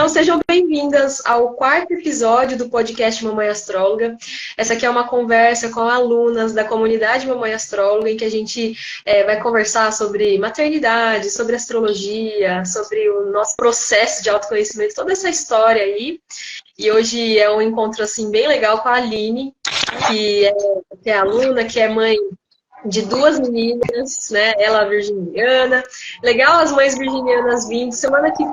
Então, sejam bem-vindas ao quarto episódio do podcast Mamãe Astróloga. Essa aqui é uma conversa com alunas da comunidade Mamãe Astróloga, em que a gente vai conversar sobre maternidade, sobre astrologia, sobre o nosso processo de autoconhecimento, toda essa história aí. E hoje é um encontro, assim, bem legal com a Aline, que é aluna, que é mãe de duas meninas, né? Ela virginiana. Legal as mães virginianas vindo. Semana que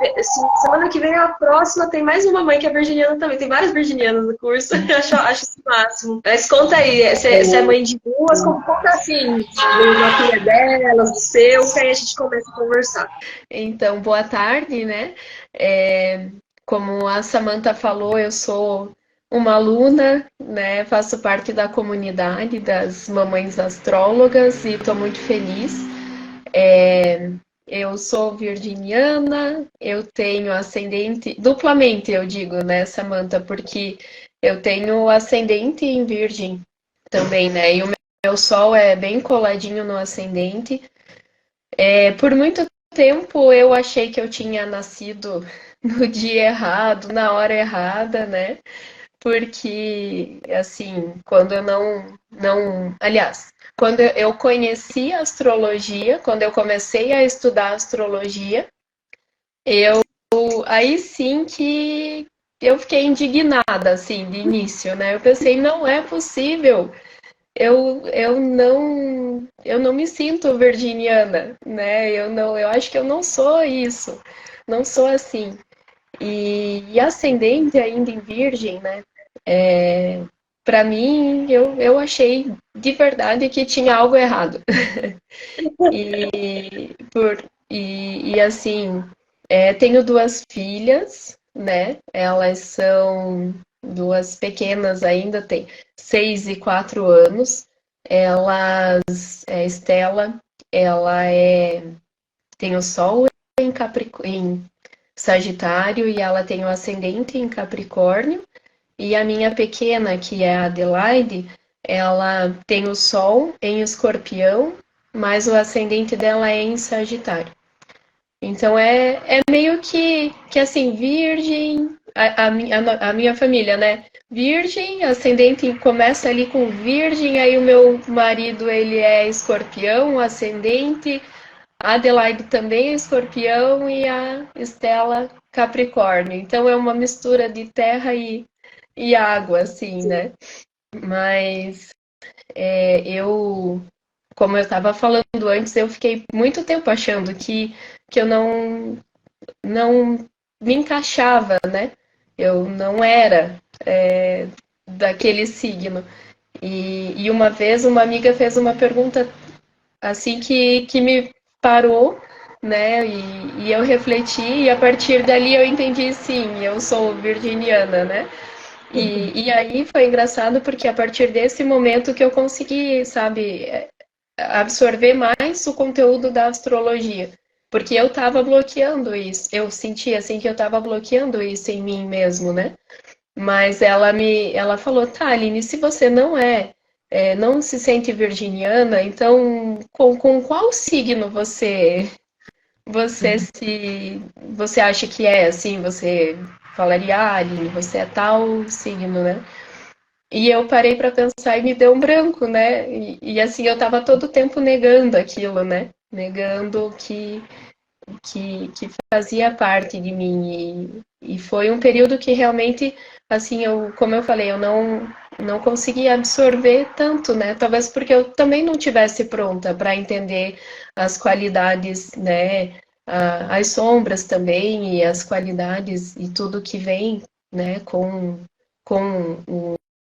vem a próxima tem mais uma mãe que é virginiana também. Tem várias virginianas no curso. Acho isso o máximo. Mas conta aí, você é mãe de duas, conta assim, da filha delas, do seu, que aí a gente começa a conversar. Então, boa tarde, né? Como a Samantha falou, eu sou uma aluna, né? Faço parte da comunidade das mamães astrólogas e estou muito feliz. Eu sou virginiana, eu tenho ascendente, duplamente eu digo, né, Samantha, porque eu tenho ascendente em Virgem também, né? E o meu sol é bem coladinho no ascendente. Por muito tempo eu achei que eu tinha nascido no dia errado, na hora errada, né? Porque, assim, quando eu aliás, quando eu conheci a astrologia, quando eu comecei a estudar astrologia, aí sim que eu fiquei indignada, assim, de início, né? Eu pensei, não é possível, eu não me sinto virginiana, né? Eu acho que eu não sou isso, não sou assim. E ascendente ainda em virgem, né? Para mim, eu achei de verdade que tinha algo errado. Assim, tenho duas filhas, né? Elas são duas pequenas ainda, tem 6 e 4 anos. Estela, ela tem o Sol em Sagitário e ela tem o ascendente em Capricórnio. E a minha pequena, que é a Adelaide, ela tem o Sol em Escorpião, mas o ascendente dela é em Sagitário. Então é meio que assim, virgem, a minha família, né? Virgem, ascendente começa ali com virgem, aí o meu marido ele é escorpião, ascendente, a Adelaide também é escorpião e a Estela Capricórnio. Então é uma mistura de terra e água, assim, né? Mas como eu estava falando antes, eu fiquei muito tempo achando que eu não me encaixava, né? Eu não era daquele signo. E uma vez uma amiga fez uma pergunta assim que me parou, né? E eu refleti, e a partir dali eu entendi, sim, eu sou virginiana, né? E aí foi engraçado porque a partir desse momento que eu consegui, sabe, absorver mais o conteúdo da astrologia. Porque eu estava bloqueando isso. Eu sentia assim que eu estava bloqueando isso em mim mesmo, né? Mas ela falou, tá, Aline, se você não se sente virginiana, então com qual signo você acha que é assim? Você falaria, Aline, você é tal signo, né? E eu parei para pensar e me deu um branco, né? E assim, eu estava todo o tempo negando aquilo, né? Negando que fazia parte de mim. E foi um período que realmente, assim, como eu falei, eu não consegui absorver tanto, né? Talvez porque eu também não tivesse pronta para entender as qualidades, né? As sombras também e as qualidades e tudo que vem, né? Com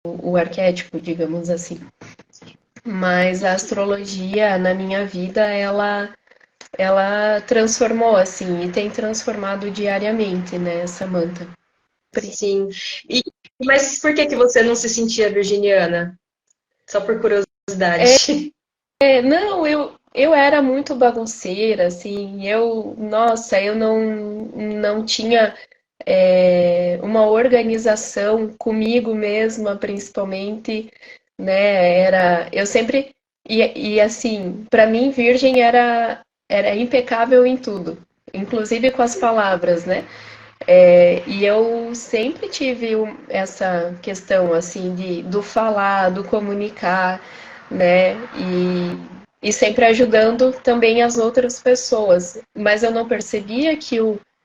o arquétipo, digamos assim. Mas a astrologia na minha vida, ela transformou, assim, e tem transformado diariamente, né, Samantha? Sim. Mas por que você não se sentia virginiana? Só por curiosidade. Não, eu era muito bagunceira, assim, nossa, eu não tinha uma organização comigo mesma, principalmente, né, eu sempre, e assim, para mim, virgem era impecável em tudo, inclusive com as palavras, né? E eu sempre tive essa questão, assim, do falar, do comunicar, né? E sempre ajudando também as outras pessoas. Mas eu não percebia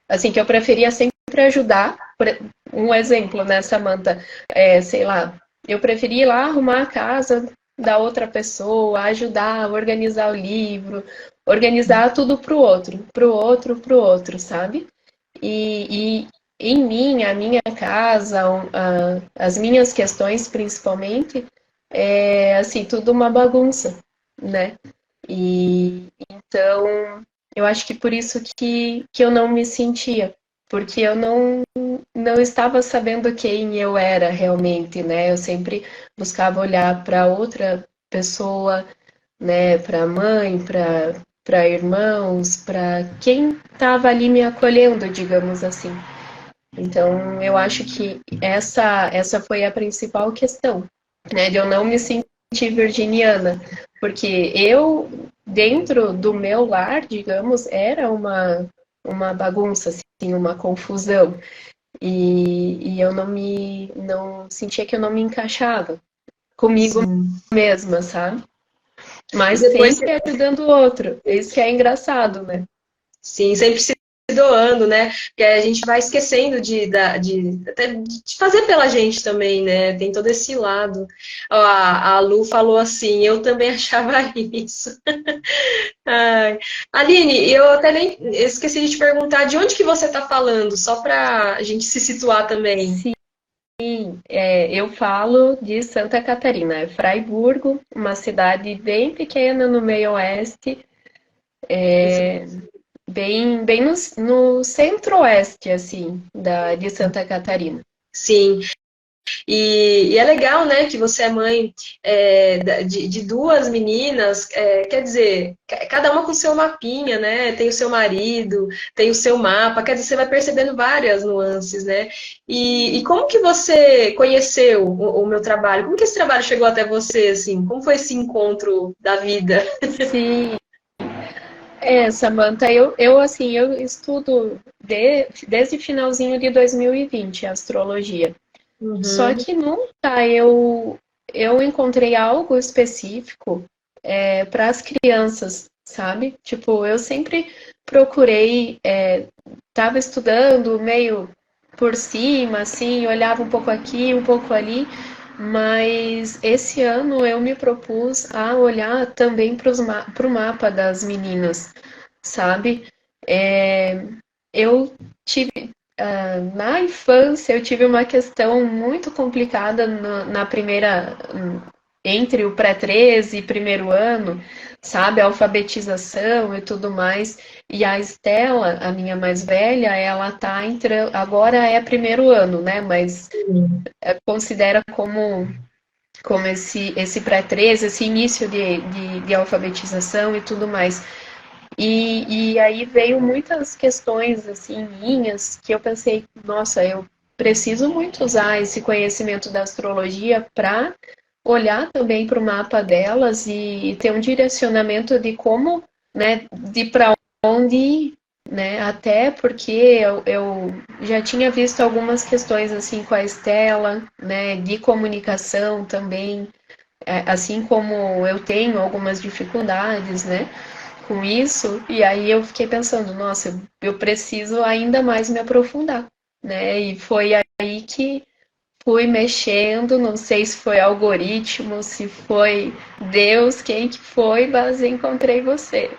assim, que eu preferia sempre ajudar. Um exemplo, né, Samantha? Sei lá, eu preferia ir lá arrumar a casa da outra pessoa, ajudar, organizar o livro, organizar tudo pro outro, pro outro, pro outro, sabe? E em mim, a minha casa, as minhas questões principalmente, assim, tudo uma bagunça, né? E então, eu acho que por isso que eu não me sentia, porque eu não estava sabendo quem eu era realmente, né? Eu sempre buscava olhar para outra pessoa, né, para mãe, para irmãos, para quem estava ali me acolhendo, digamos assim. Então, eu acho que essa foi a principal questão, né, de eu não me sentir virginiana, porque eu, dentro do meu lar, digamos, era uma bagunça, assim, uma confusão, e eu não sentia que eu não me encaixava comigo Sim. mesma, sabe? E Mas depois, sempre ajudando o outro. Isso que é engraçado, né? sim, sempre se doando, né? Porque a gente vai esquecendo até de fazer pela gente também, né? Tem todo esse lado. Ó, a Lu falou assim, eu também achava isso. Ai. Aline, eu até nem esqueci de te perguntar de onde que você está falando, só para a gente se situar também. Sim, eu falo de Santa Catarina, é Fraiburgo, uma cidade bem pequena no meio oeste, bem no centro-oeste, assim, de Santa Catarina. Sim, e é legal, né, que você é mãe de duas meninas, quer dizer, cada uma com seu mapinha, né? Tem o seu marido, tem o seu mapa, quer dizer, você vai percebendo várias nuances, né? E como que você conheceu o meu trabalho? Como que esse trabalho chegou até você, assim? Como foi esse encontro da vida? Sim, Samantha, assim, eu estudo desde finalzinho de 2020 astrologia. Só Uhum, que nunca eu encontrei algo específico para as crianças, sabe? Tipo, eu sempre procurei, estava estudando meio por cima, assim, olhava um pouco aqui, um pouco ali, mas esse ano eu me propus a olhar também para o mapa das meninas, sabe? Eu tive, na infância, eu tive uma questão muito complicada na primeira, entre o pré-13 e primeiro ano, sabe, a alfabetização e tudo mais. E a Estela, a minha mais velha, ela tá entrando, agora é primeiro ano, né, mas considera como esse pré-13, esse início de alfabetização e tudo mais. E aí veio muitas questões assim minhas que eu pensei, nossa, eu preciso muito usar esse conhecimento da astrologia para olhar também para o mapa delas e ter um direcionamento de como, né, de para onde ir, né? Até porque eu já tinha visto algumas questões assim com a Estela, né, de comunicação também, assim como eu tenho algumas dificuldades, né? Com isso, e aí eu fiquei pensando, nossa, eu preciso ainda mais me aprofundar, né? E foi aí que fui mexendo, não sei se foi algoritmo, se foi Deus, quem que foi, mas encontrei você.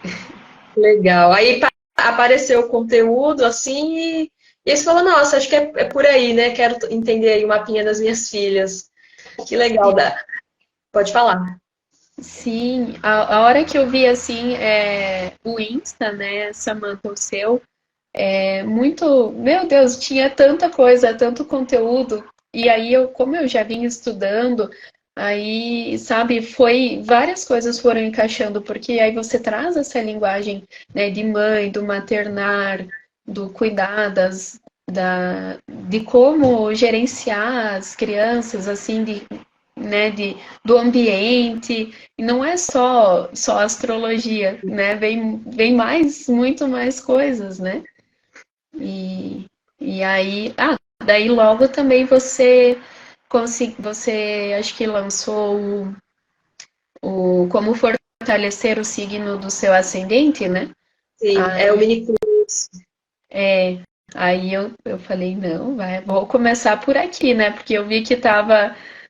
legal. Aí apareceu o conteúdo, assim, e aí você falou, nossa, acho que é por aí, né? Quero entender aí o mapinha das minhas filhas. Que legal. Pode falar. Sim, a hora que eu vi assim o Insta, né, Samantha, o seu, muito, meu Deus, tinha tanta coisa, tanto conteúdo. E aí como eu já vinha estudando, aí, sabe, foi várias coisas foram encaixando, porque aí você traz essa linguagem, né, de mãe, do maternar, do cuidar de como gerenciar as crianças, assim, né, do ambiente, e não é só astrologia, né, vem muito mais coisas, né? E, E aí, daí logo também você acho que lançou o como fortalecer o signo do seu ascendente, né? Sim, é o Aí, mini curso. é, aí eu falei, não, vou começar por aqui, né? Porque eu vi que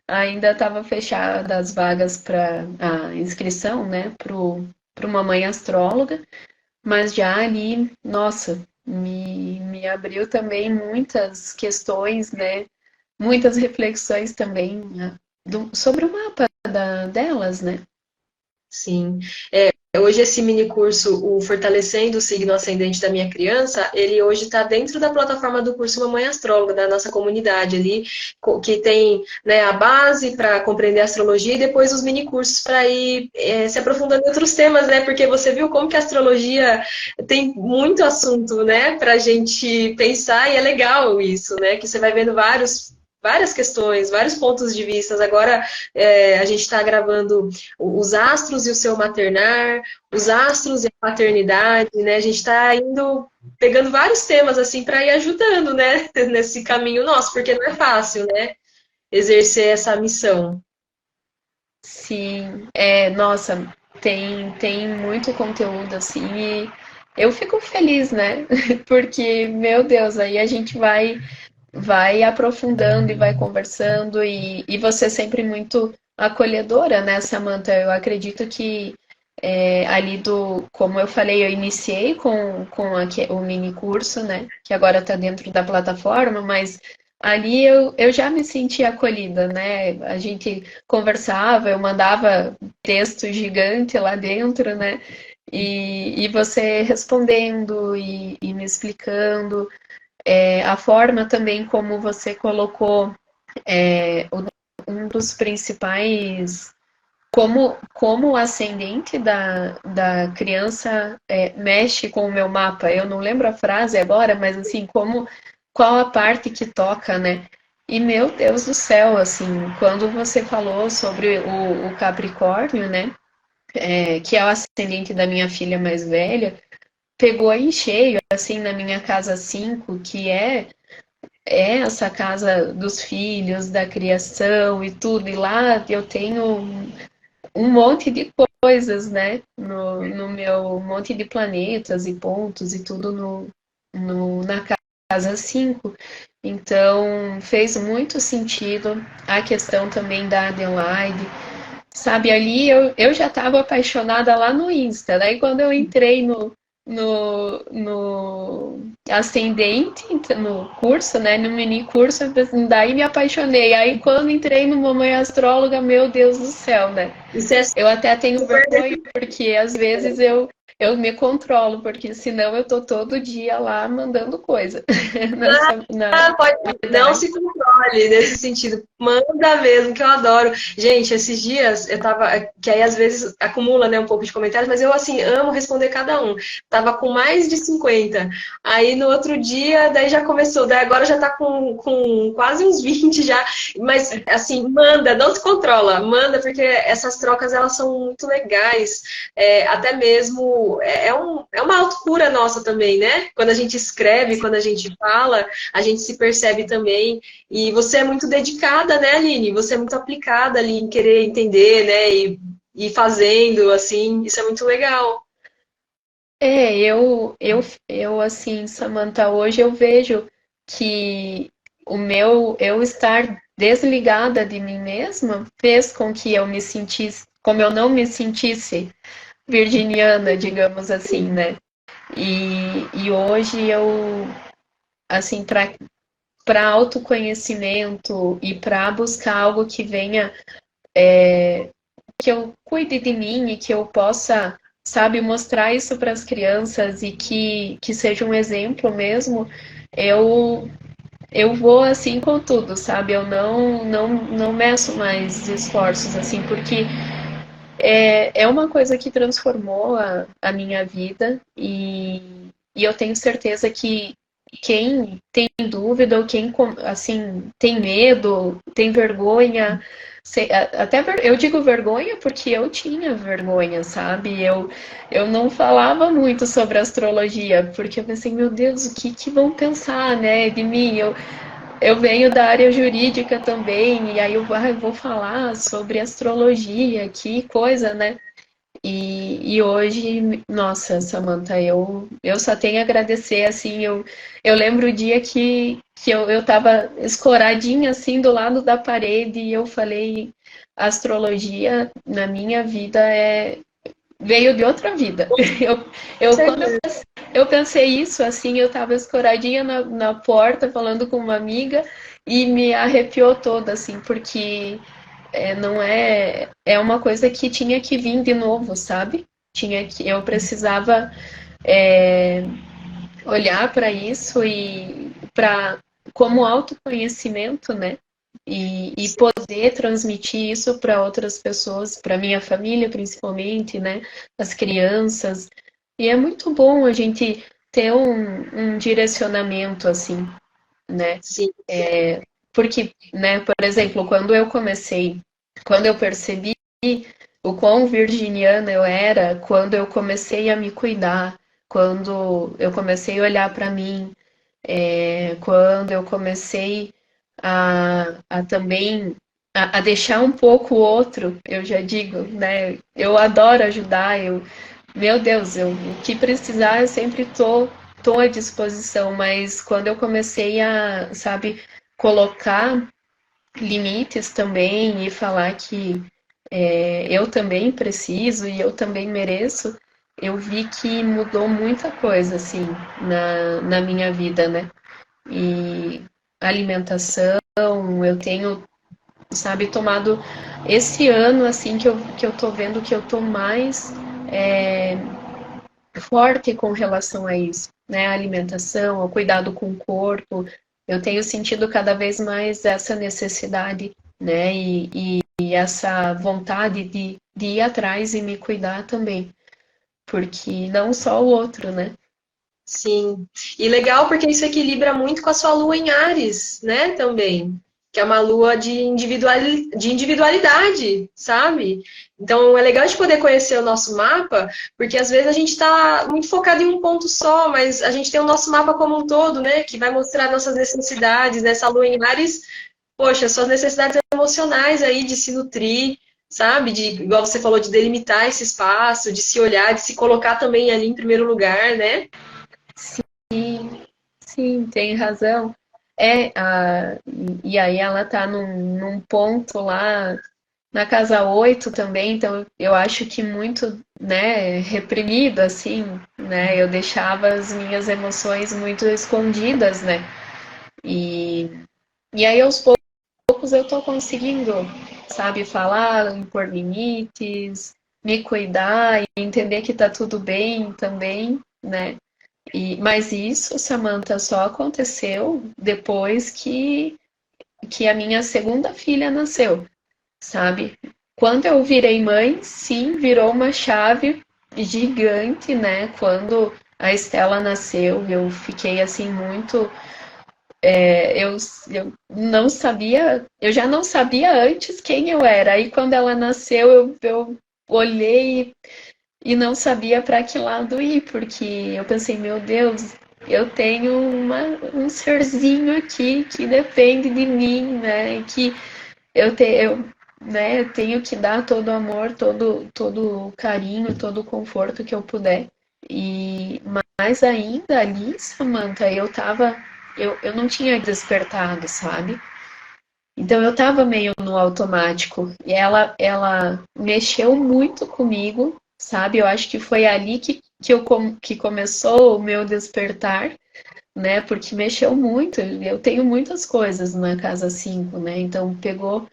ainda estava fechada as vagas para a inscrição, né? Para uma mãe astróloga, mas já ali, nossa, me abriu também muitas questões, né? Muitas reflexões também, né, sobre o mapa delas, né? Sim. Hoje esse mini curso, o Fortalecendo o Signo Ascendente da Minha Criança, ele hoje está dentro da plataforma do curso Mamãe Astróloga, da nossa comunidade ali, que tem, né, a base para compreender a astrologia e depois os mini cursos para ir se aprofundando em outros temas, né? Porque você viu como que a astrologia tem muito assunto, né, para a gente pensar e é legal isso, né? Que você vai vendo várias questões, vários pontos de vista. Agora a gente está gravando os astros e o seu maternar, os astros e a paternidade, né? A gente está indo pegando vários temas assim para ir ajudando, né? Nesse caminho nosso, porque não é fácil, né? Exercer essa missão. Sim, nossa, tem muito conteúdo assim e eu fico feliz, né? Porque, meu Deus, aí a gente vai aprofundando e vai conversando e você sempre muito acolhedora, né, Samantha? Eu acredito que ali como eu falei, eu iniciei com o mini curso, né, que agora está dentro da plataforma, mas ali eu já me senti acolhida, né? A gente conversava, eu mandava texto gigante lá dentro, né? E você respondendo e me explicando. A forma também como você colocou um dos principais. Como o ascendente da criança mexe com o meu mapa. Eu não lembro a frase agora, mas assim, qual a parte que toca, né? E meu Deus do céu, assim, quando você falou sobre o Capricórnio, né? Que é o ascendente da minha filha mais velha, pegou em cheio, assim, na minha casa 5 que é essa casa dos filhos, da criação e tudo. E lá eu tenho um monte de coisas, né? No meu monte de planetas e pontos e tudo na casa 5. Então, fez muito sentido a questão também da Adelaide. Sabe, ali eu já estava apaixonada lá no Insta. Daí quando eu entrei no ascendente, no curso, né? No mini curso, daí me apaixonei. Aí quando entrei no Mamãe Astróloga, meu Deus do céu, né? Isso é Eu até tenho super. vergonha, porque às vezes eu me controlo, porque senão eu tô todo dia lá mandando coisa na Pode, não comunidade. se controle nesse sentido. Manda mesmo, que eu adoro. Gente, esses dias eu tava. Que aí às vezes acumula, né, um pouco de comentários, mas eu assim amo responder cada um. Tava com mais de 50. Aí no outro dia, daí já começou. Daí agora já tá com quase uns 20 já. Mas assim, manda, não se controla. Manda, porque essas trocas elas são muito legais. Até mesmo é uma autocura nossa também, né? Quando a gente escreve, quando a gente fala, a gente se percebe também. E você é muito dedicada, né, Aline? Você é muito aplicada ali em querer entender, né? E fazendo, assim, isso é muito legal. Assim, Samantha, hoje eu vejo que eu estar desligada de mim mesma fez com que eu me sentisse, como eu não me sentisse virginiana, digamos assim, né? E hoje assim, para autoconhecimento e para buscar algo que venha, que eu cuide de mim e que eu possa, sabe, mostrar isso para as crianças e que seja um exemplo mesmo, eu eu vou assim com tudo, sabe? Eu não meço mais esforços assim, porque é uma coisa que transformou a minha vida e eu tenho certeza que quem tem dúvida ou quem, assim, tem medo, tem vergonha, até eu digo vergonha porque eu tinha vergonha, sabe? Eu não falava muito sobre astrologia, porque eu pensei, meu Deus, o que que vão pensar, né, de mim? Eu venho da área jurídica também, e aí eu vou falar sobre astrologia, que coisa, né? E hoje, nossa, Samantha, eu só tenho a agradecer, assim, eu lembro o dia que eu tava escoradinha, assim, do lado da parede, e eu falei, astrologia na minha vida veio de outra vida. Quando eu pensei isso, assim, eu tava escoradinha na porta, falando com uma amiga, e me arrepiou toda, assim, porque não é uma coisa que tinha que vir de novo, sabe? Eu precisava é, olhar para isso e para como autoconhecimento, né? E poder transmitir isso para outras pessoas, para minha família principalmente, né? As crianças. E é muito bom a gente ter um direcionamento assim, né? Sim. Porque, né, por exemplo, quando eu percebi o quão virginiana eu era, quando eu comecei a me cuidar, quando eu comecei a olhar para mim, quando eu comecei a também a deixar um pouco o outro, eu já digo, né? Eu adoro ajudar, meu Deus, o que precisar eu sempre tô à disposição, mas quando eu comecei a, sabe, colocar limites também e falar que eu também preciso e eu também mereço, eu vi que mudou muita coisa, assim, na minha vida, né? E alimentação, eu tenho, sabe, tomado esse ano, assim, que eu tô vendo que eu tô mais forte com relação a isso, né? A alimentação, o cuidado com o corpo. Eu tenho sentido cada vez mais essa necessidade, né? E essa vontade de ir atrás e me cuidar também. Porque não só o outro, né? Sim. E legal porque isso equilibra muito com a sua lua em Áries, né, também. Que é uma lua de individualidade, sabe? Então é legal de poder conhecer o nosso mapa, porque às vezes a gente está muito focado em um ponto só, mas a gente tem o nosso mapa como um todo, né? Que vai mostrar nossas necessidades. Nessa lua em Áries, poxa, suas necessidades emocionais aí de se nutrir, sabe? De, igual você falou, de delimitar esse espaço, de se olhar, de se colocar também ali em primeiro lugar, né? Sim, sim, tem razão. E aí ela tá num ponto lá na casa 8 também, então eu acho que muito, né, reprimido, assim, né, eu deixava as minhas emoções muito escondidas, né, e, e aí aos poucos eu tô conseguindo, sabe, falar, impor limites, me cuidar e entender que tá tudo bem também, né, mas isso, Samantha, só aconteceu depois que a minha segunda filha nasceu, sabe? Quando eu virei mãe, sim, virou uma chave gigante, né? Quando a Estela nasceu, eu fiquei assim muito. Eu não sabia, eu já não sabia antes quem eu era. Aí quando ela nasceu, eu olhei e não sabia para que lado ir, porque eu pensei, meu Deus, eu tenho um serzinho aqui que depende de mim, né? Que eu né, tenho que dar todo o amor, todo o carinho, todo o conforto que eu puder. E mais ainda ali, Samantha, eu não tinha despertado, sabe? Então eu tava meio no automático. E ela mexeu muito comigo, sabe? Eu acho que foi ali que começou o meu despertar, né? Porque mexeu muito. Eu tenho muitas coisas na casa 5, né? Então pegou,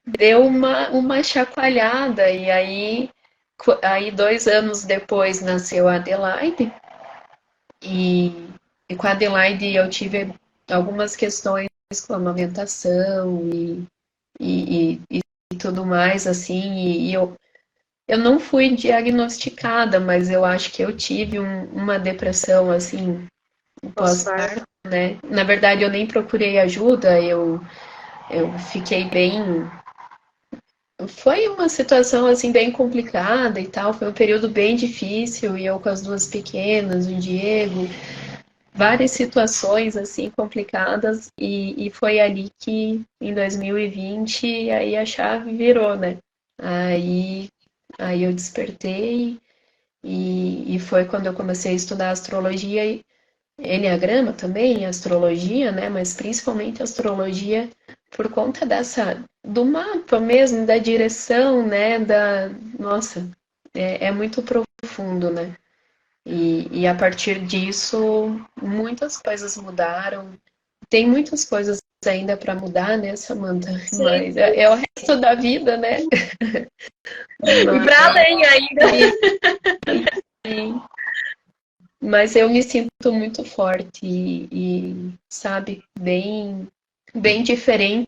deu uma chacoalhada. E aí 2 anos depois nasceu a Adelaide. E, e com a Adelaide eu tive algumas questões com a amamentação e tudo mais, assim, eu não fui diagnosticada, mas eu acho que eu tive uma depressão, assim, Pós-parto. pós-parto, né? Na verdade, eu nem procurei ajuda, eu fiquei bem. Foi uma situação assim bem complicada e tal, foi um período bem difícil e eu com as duas pequenas, o Diego, várias situações assim complicadas e foi ali que em 2020 aí a chave virou, né? Aí, aí eu despertei e foi quando eu comecei a estudar astrologia e enneagrama também, astrologia, né? Mas principalmente astrologia por conta dessa do mapa mesmo, da direção, né? Nossa, é muito profundo, né? E a partir disso, muitas coisas mudaram. Tem muitas coisas ainda para mudar, né, Samantha? Sim. Mas é o resto da vida, né? E para Mas, além ainda. mas eu me sinto muito forte sabe, bem diferente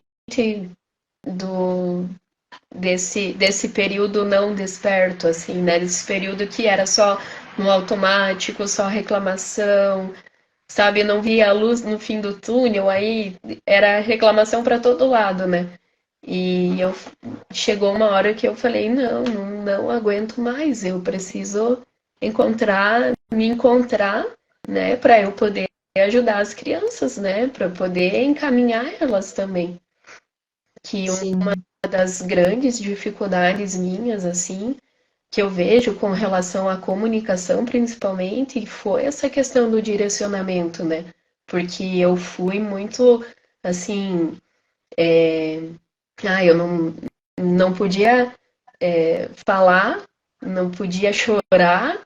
do desse período não desperto, assim, né? Desse período que era só no automático, só reclamação, sabe? Eu não via a luz no fim do túnel, aí era reclamação para todo lado, né? E eu chegou uma hora que eu falei, não aguento mais, eu preciso me encontrar, né, para eu poder ajudar as crianças, né, para poder encaminhar elas também. Que uma Sim, das grandes dificuldades minhas, assim, que eu vejo com relação à comunicação, principalmente, foi essa questão do direcionamento, né? Porque eu fui muito, assim, eu não podia falar, não podia chorar,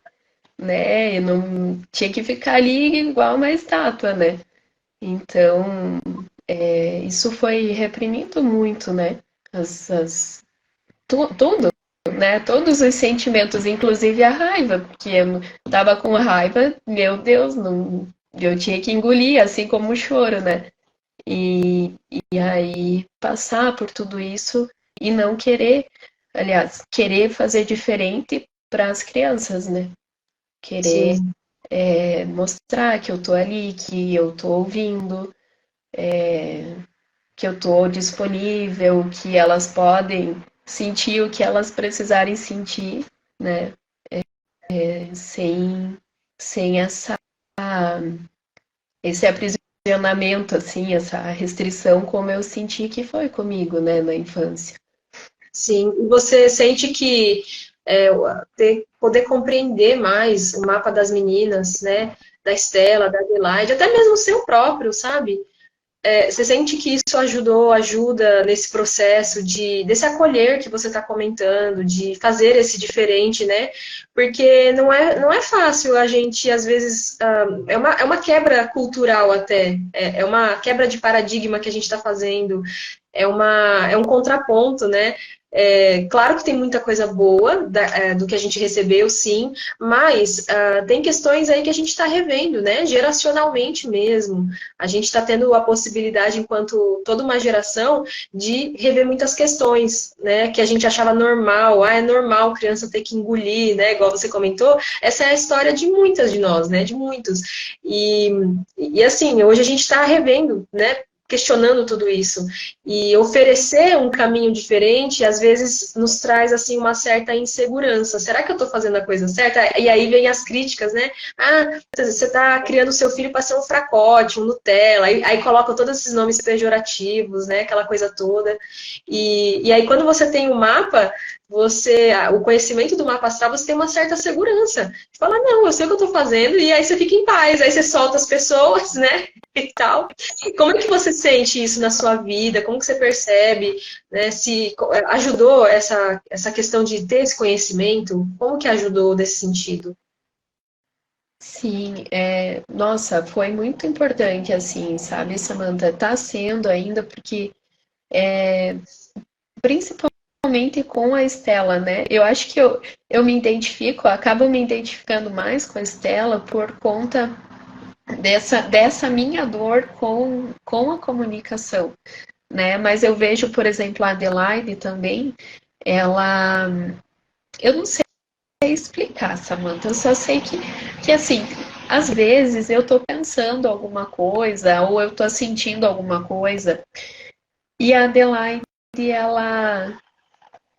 né? Eu não tinha que ficar ali igual uma estátua, né? Então, isso foi reprimindo muito, né? Tudo, né? Todos os sentimentos, inclusive a raiva, porque eu tava com raiva, meu Deus, não, eu tinha que engolir, assim como o choro, né? E aí passar por tudo isso e não querer, aliás, querer fazer diferente para as crianças, né? Querer sim. mostrar que eu tô ali, que eu tô ouvindo, que eu tô disponível, que elas podem sentir o que elas precisarem sentir, né? Sem, sem esse aprisionamento, assim, essa restrição, como eu senti que foi comigo, né, na infância. Sim, e você sente que poder compreender mais o mapa das meninas, né? Da Estela, da Adelaide, até mesmo o seu próprio, sabe? Você sente que isso ajuda nesse processo desse acolher que você está comentando, de fazer esse diferente, né? Porque não é fácil a gente, às vezes, é uma quebra cultural até, é uma quebra de paradigma que a gente está fazendo, é um contraponto, né? Claro que tem muita coisa boa do que a gente recebeu, sim, mas tem questões aí que a gente está revendo, né? Geracionalmente mesmo. A gente está tendo a possibilidade, enquanto toda uma geração, de rever muitas questões, né? Que a gente achava normal. É normal criança ter que engolir, né? Igual você comentou. Essa é a história de muitas de nós, né? De muitos. E assim, hoje a gente está revendo, né? Questionando tudo isso e oferecer um caminho diferente às vezes nos traz assim uma certa insegurança. Será que eu estou fazendo a coisa certa? E aí vem as críticas, né? Ah, você está criando seu filho para ser um fracote, um Nutella, aí coloca todos esses nomes pejorativos, né? Aquela coisa toda. E aí quando você tem o mapa, o conhecimento do mapa astral, você tem uma certa segurança. Você fala, não, eu sei o que eu estou fazendo, e aí você fica em paz, aí você solta as pessoas, né? E tal. Como é que você sente isso na sua vida? Como que você percebe, né? Se ajudou essa questão de ter esse conhecimento? Como que ajudou nesse sentido? Sim, nossa, foi muito importante, assim, sabe, Samantha? Tá sendo ainda, porque principalmente com a Estela, né? Eu acho que eu me identifico, acabo me identificando mais com a Estela por conta dessa minha dor com a comunicação, né? Mas eu vejo, por exemplo, a Adelaide também, eu não sei explicar, Samantha, eu só sei que assim, às vezes eu tô pensando alguma coisa, ou eu tô sentindo alguma coisa, e a Adelaide,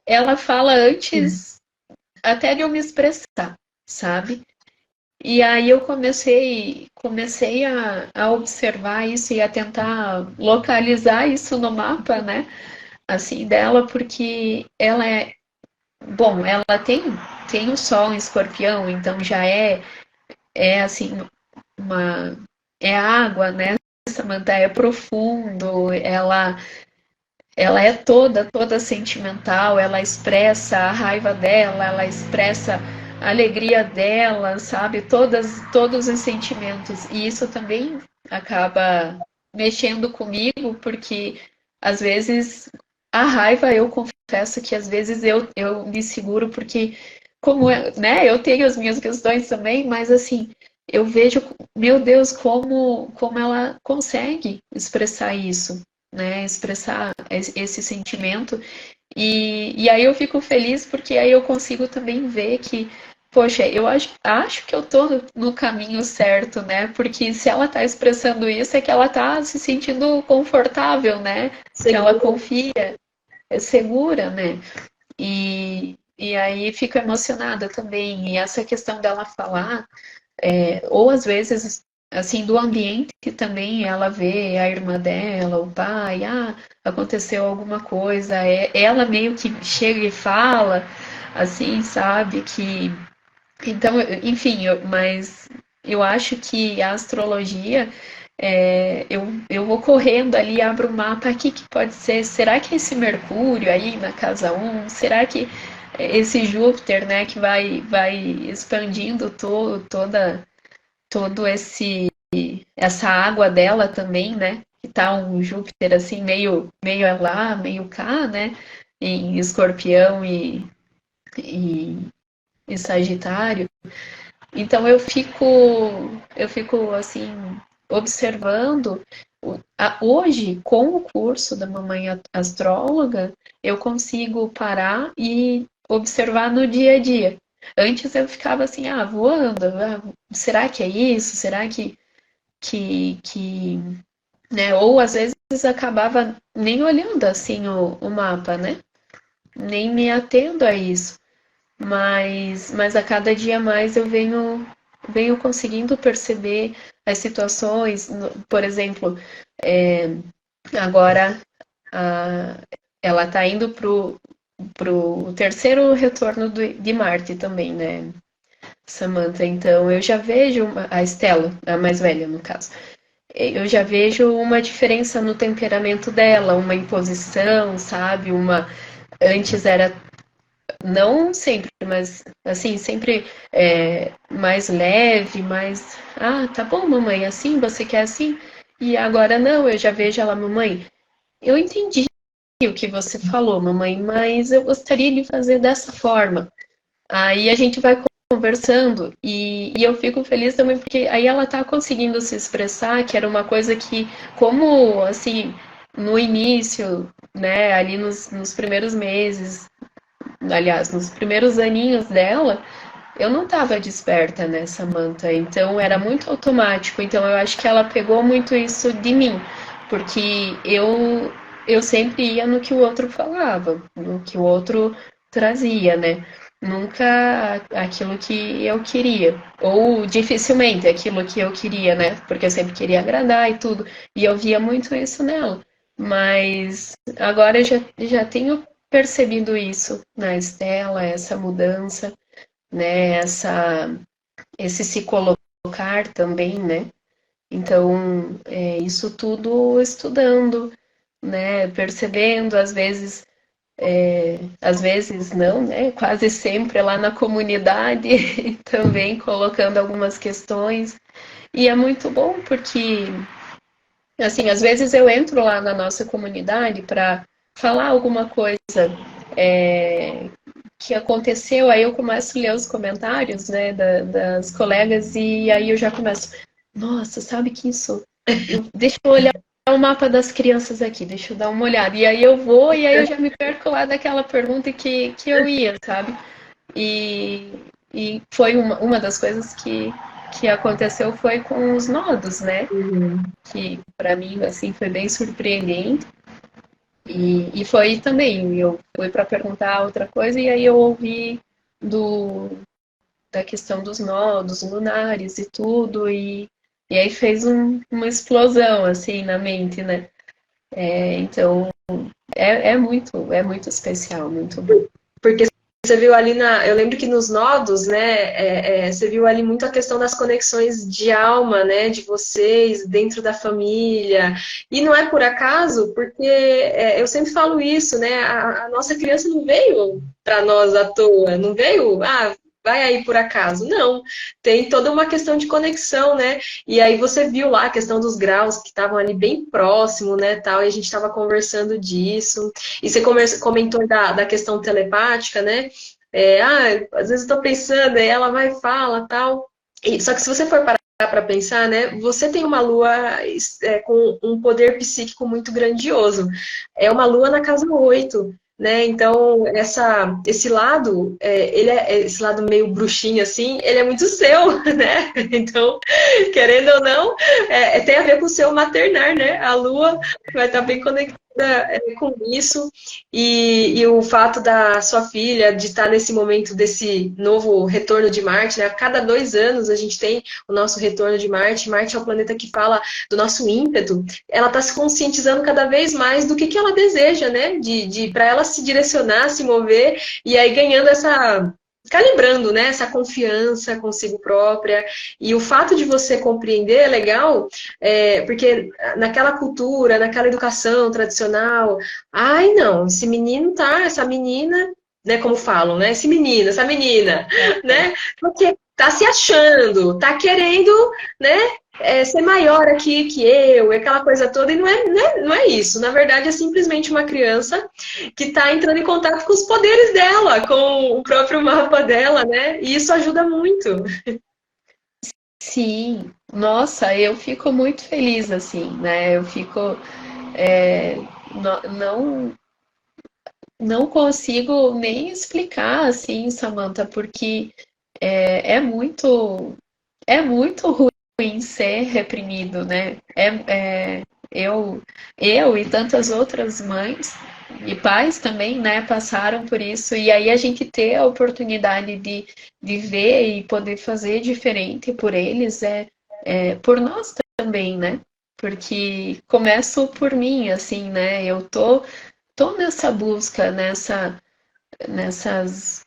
ela fala antes até de eu me expressar, sabe? E aí eu comecei a observar isso e a tentar localizar isso no mapa, né? Assim, dela, porque ela é, bom, ela tem o Sol em Escorpião, então já é assim, uma, é água, né? Samantha é profundo, ela é toda sentimental, ela expressa a raiva dela, ela expressa a alegria dela, sabe? Todos os sentimentos. E isso também acaba mexendo comigo, porque às vezes a raiva, eu confesso que às vezes eu me seguro, porque como né, eu tenho as minhas questões também, mas assim, eu vejo, meu Deus, como ela consegue expressar isso, né? Expressar esse sentimento. E aí eu fico feliz porque aí eu consigo também ver que, poxa, eu acho que eu tô no caminho certo, né? Porque se ela tá expressando isso, é que ela tá se sentindo confortável, né? Que ela Seguro. confia, é segura, né? E aí fico emocionada também. E essa questão dela falar, ou às vezes, assim, do ambiente que também ela vê a irmã dela, o pai, aconteceu alguma coisa, ela meio que chega e fala, assim, sabe, que... Então, enfim, mas eu acho que a astrologia, eu vou correndo ali, abro o mapa, aqui que pode ser, será que é esse Mercúrio aí na casa um? Será que é esse Júpiter, né, que vai expandindo todo essa água dela também, né? Que tá um Júpiter assim meio lá, meio cá, né? Em Escorpião e, e Sagitário. Então eu fico assim observando. Hoje, com o curso da Mamãe Astróloga, eu consigo parar e observar no dia a dia. Antes eu ficava assim, voando, será que é isso? Será que, né? Ou às vezes acabava nem olhando assim o mapa, né? Nem me atendo a isso. Mas a cada dia mais eu venho conseguindo perceber as situações. Por exemplo, agora ela está indo pro terceiro retorno de Marte também, né, Samantha? Então eu já vejo a Estela, a mais velha no caso. Eu já vejo uma diferença no temperamento dela, uma imposição, sabe? Antes era, não sempre, mas assim, sempre mais leve, mais. Tá bom, mamãe, assim, você quer assim? E agora não, eu já vejo ela, mamãe, eu entendi o que você falou, mamãe, mas eu gostaria de fazer dessa forma. Aí a gente vai conversando e eu fico feliz também porque aí ela tá conseguindo se expressar, que era uma coisa que, como assim, no início, né, ali nos primeiros meses, aliás, nos primeiros aninhos dela, eu não estava desperta, né, Samantha? Então era muito automático. Então eu acho que ela pegou muito isso de mim, porque eu sempre ia no que o outro falava, no que o outro trazia, né? Nunca aquilo que eu queria, ou dificilmente aquilo que eu queria, né? Porque eu sempre queria agradar e tudo, e eu via muito isso nela. Mas agora eu já tenho percebido isso na Estela, essa mudança, né? Esse se colocar também, né? Então, isso tudo estudando, né? Percebendo, às vezes não, né? Quase sempre lá na comunidade também colocando algumas questões. E é muito bom porque, assim, às vezes eu entro lá na nossa comunidade para falar alguma coisa que aconteceu, aí eu começo a ler os comentários, né, das colegas, e aí eu já começo, nossa, sabe que isso? Deixa eu olhar o mapa das crianças aqui, deixa eu dar uma olhada. E aí eu vou, e aí eu já me perco lá daquela pergunta que eu ia, sabe? E, e foi uma das coisas que aconteceu foi com os nodos, né? Uhum. Que para mim assim foi bem surpreendente. E foi também, eu fui para perguntar outra coisa e aí eu ouvi do, da questão dos nodos lunares e tudo, e aí fez uma explosão assim na mente, né? Então é muito especial, muito bom. Porque você viu ali eu lembro que nos nodos, né, você viu ali muito a questão das conexões de alma, né, de vocês dentro da família. E não é por acaso, porque eu sempre falo isso, né, a nossa criança não veio para nós à toa, não veio, vai aí por acaso. Não, tem toda uma questão de conexão, né? E aí você viu lá a questão dos graus que estavam ali bem próximo, né, tal, e a gente estava conversando disso. E você comentou da questão telepática, né? Às vezes eu tô pensando, aí ela vai e fala, tal. Só que se você for parar para pensar, né? Você tem uma lua com um poder psíquico muito grandioso. É uma lua na casa 8, né? Então, esse lado, esse lado meio bruxinho, assim, ele é muito seu, né? Então, querendo ou não, tem a ver com o seu maternar, né? A lua vai estar bem conectada com isso, e o fato da sua filha de estar nesse momento desse novo retorno de Marte, né? A cada 2 anos a gente tem o nosso retorno de Marte. Marte é o planeta que fala do nosso ímpeto. Ela está se conscientizando cada vez mais do que ela deseja, né? Para ela se direcionar, se mover, e aí ganhando calibrando, né, essa confiança consigo própria. E o fato de você compreender é legal, porque naquela cultura, naquela educação tradicional, ai não, esse menino tá, essa menina, né, como falam, né, esse menino, essa menina, né, porque tá se achando, tá querendo, né, ser maior aqui que eu, e aquela coisa toda, e não é isso. Na verdade, é simplesmente uma criança que está entrando em contato com os poderes dela, com o próprio mapa dela, né? E isso ajuda muito. Sim, nossa, eu fico muito feliz assim, né? Eu fico é, não consigo nem explicar assim, Samantha, porque é, é muito é muito ruim ser reprimido, né? Eu e tantas outras mães e pais também, né, passaram por isso, e aí a gente ter a oportunidade de ver e poder fazer diferente por eles é por nós também, né? Porque começo por mim, assim, né? Eu tô nessa busca, nessas